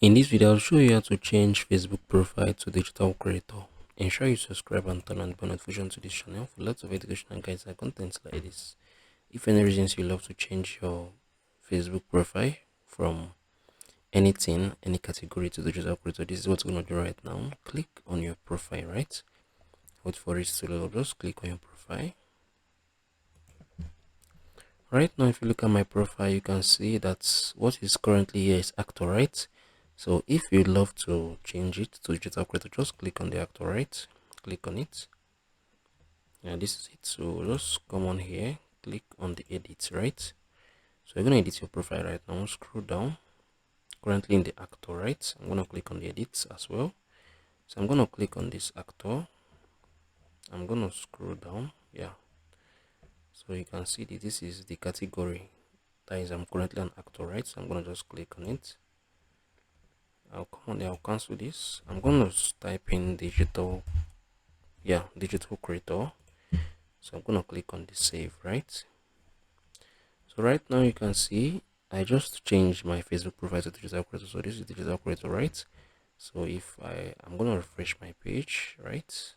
In this video, I'll show you how to change Facebook profile to digital creator. Ensure you subscribe and turn on the bell notification to this channel for lots of educational guides and contents like this. If any reasons you love to change your Facebook profile from anything, any category to digital creator, this is what we're going to do right now. Click on your profile, right? Wait for it to load. Just click on your profile. Right now, if you look at my profile, you can see that what is currently here is actor, right? So if you'd love to change it to digital creator, just click on the actor, right? Click on it. Yeah, this is it. So just come on here, click on the edit, right? So you're gonna edit your profile right now. Scroll down. Currently in the actor, right? I'm gonna click on the edit as well. So I'm gonna click on this actor. I'm gonna scroll down. Yeah. So you can see that this is the category. That is, I'm currently an actor, right? So I'm gonna just click on it. I'll come on there, I'll cancel this. I'm gonna type in digital creator. So I'm gonna click on the save, right? So right now you can see I just changed my Facebook profile to digital creator. So this is digital creator, right? So if I'm gonna refresh my page, right?